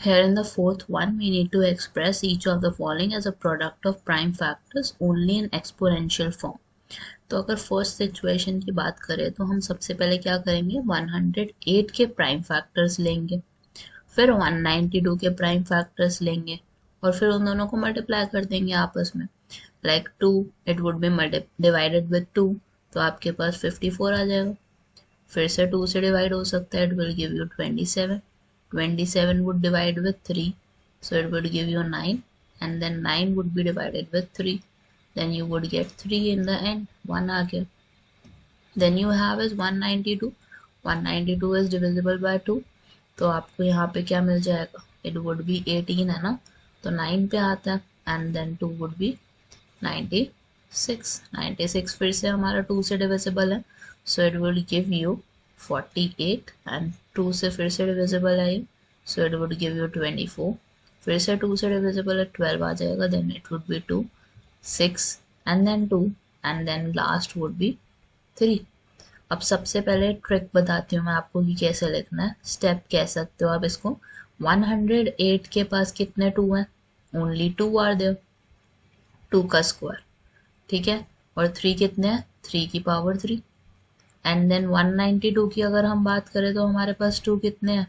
Here in the fourth one, we need to express each of the following as a product of prime factors only in exponential form. तो अगर first situation की बात करें तो हम सबसे पहले क्या करेंगे, 108 के प्राइम फैक्टर्स लेंगे, फिर 192 के प्राइम फैक्टर्स लेंगे और फिर उन दोनों को मल्टीप्लाई कर देंगे आपस में. Like 2 it would be divided with 2, तो आपके पास 54 आ जाएगा. फिर से 2 से डिवाइड हो सकता है, it will give you 27. 27 would divide with 3, so it would give you 9, and then 9 would be divided with 3, then you would get 3 in the end. 1 आ गया. Then you have is 192. 192 is divisible by 2, तो आपको यहाँ पे क्या मिल जाएगा, it would be 18 है ना, तो 9 पे आता है, and then 2 would be 96. 96 फिर से हमारा 2 से डिविजिबल है, so it will give you 48, and 2 से फिर से डिविजिबल है, so it would give you 24. फिर से 2 से डिविजिबल है, 12 आ जाएगा, then it would be 2, 6 and then 2 and then last would be 3. अब सबसे पहले ट्रिक बताती हूँ मैं आपको कि कैसे लिखना है. स्टेप कह सकते हो आप इसको. 108 के पास कितने 2 हैं, ओनली 2 आर देयर, 2 का स्क्वायर, ठीक है, और 3 कितने हैं, 3 की पावर 3. एंड देन 192 की अगर हम बात करें तो हमारे पास 2 कितने हैं,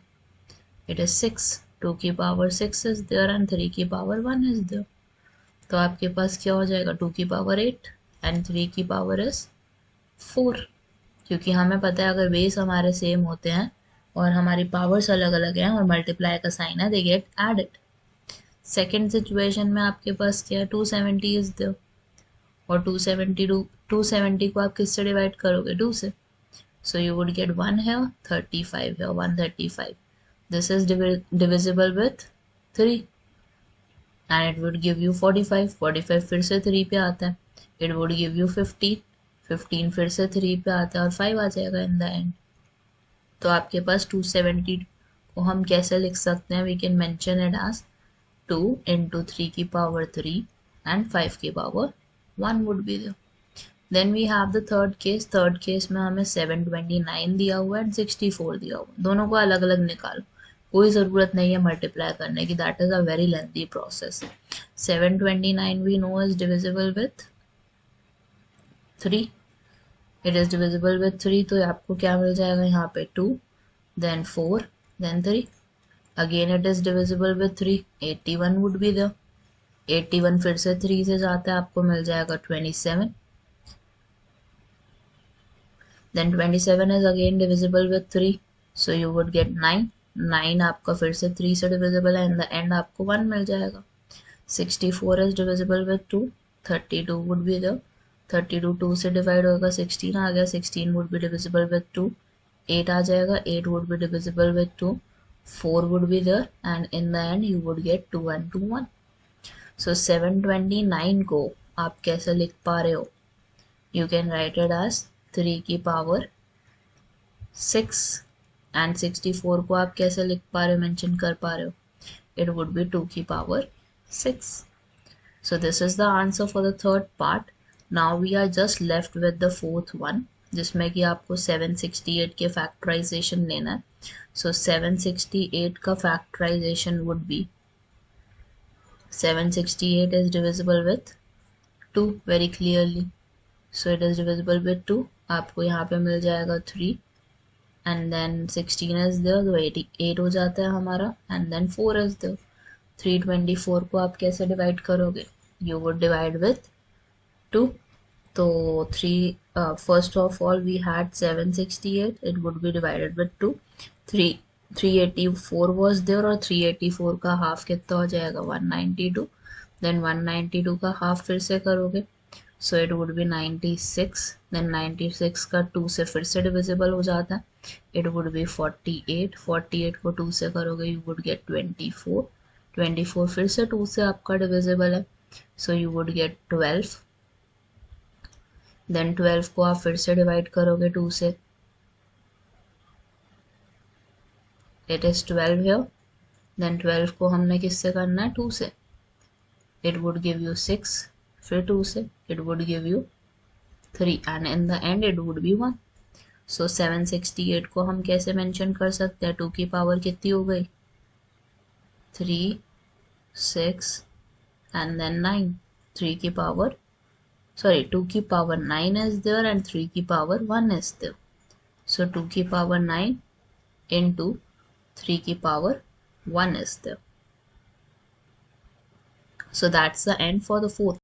इट इज 6, 2 की पावर 6 इज देयर एंड 3 की पावर 1 इज देयर. तो आपके पास क्या हो जाएगा, 2 की पावर 8 एंड 3 की पावर इज 4. क्योंकि हमें पता है अगर बेस हमारे सेम होते हैं और हमारी पावर्स अलग अलग हैं और मल्टीप्लाई का साइन है, they get added. Second situation में आपके पास क्या है, 270 इज देयर, और 270 को आप किससे डिवाइड करोगे, 2 से, so you would get 1 here, 35 here, 135. This is divisible with 3 and it would give you 45. 45 फिर से 3 पे आता है, it would give you 15. 15 फिर से 3 पे आता है और 5 आ जाएगा in the end. तो आपके पास 270 को हम कैसे लिख सकते हैं, we can mention it as 2 into 3 की पावर 3 and 5 की power 1 would be there. Then we have the third case. Third case में हमें 729 दिया हुआ है एंड 64 दिया हुआ है. दोनों को अलग अलग निकालो, कोई ज़रूरत नहीं है मल्टीप्लाई करने की, that is a very lengthy process. 729 we know is divisible with 3. It is divisible with 3, तो आपको क्या मिल जाएगा यहाँ पे 2, then 4, then 3. Again it is divisible with 3. 81 would be there. 81 फिर से 3 से जाता है, आपको मिल जाएगा 27. Then 27 is again divisible with 3, so you would get 9. 9 आपका फिर से 3 से divisible है, in the end आपको 1 मिल जाएगा. 64 is divisible with 2. 32 would be there. 32 2 से डिवाइड होगा, 16 आ गया, 16 would be divisible with 2. 8 आ जाएगा, 8 would be divisible with 2. 4 would be there and in the end you would get 2 and 2 1. So 729 को आप कैसे लिख पा रहे हो, you can write it as 3 की पावर 6 एंड 64 को आप कैसे लिख पा रहे हो, मेंशन कर पा रहे हो, इट वुड बी 2 की power 6. So this is the answer for the third part. Now we are just left with the fourth one, जिसमें कि आपको 768 के फैक्टराइजेशन लेना है. सो 768 का factorization would be 768 is divisible with 2 very clearly, so it is divisible with 2. आपको यहाँ पे मिल जाएगा 3 and then 16 is there, तो 88 हो जाता है हमारा, and then 4 is there. 324 को आप कैसे डिवाइड करोगे, you would divide with 2. तो 3 first of all we had 768, it would be divided with 2. 384 was there और 384 का हाफ कितना हो जाएगा, 192. then 192 का हाफ फिर से करोगे, so it would be 96. then 96 का 2 से फिर से डिविजिबल हो जाता है, it would be 48. 48 को 2 से करोगे, you would get 24. 24 फिर से 2 से आपका डिविजिबल है, so you would get 12. then 12 को आप फिर से डिवाइड करोगे 2 से, it is 12 here. then 12 को हमने किससे करना है, 2 से, it would give you 6. फिर 2 से it would give you 3 and in the end it would be 1. so 768 को हम कैसे मेंशन कर सकते हैं, 2 की पावर कितनी हो गई, 3, 6 and then 9. 3 की power, sorry, 2 की power 9 is there and 3 की power 1 is there. So 2 की power 9 into 3 की power 1 is there. So that's the end for the fourth.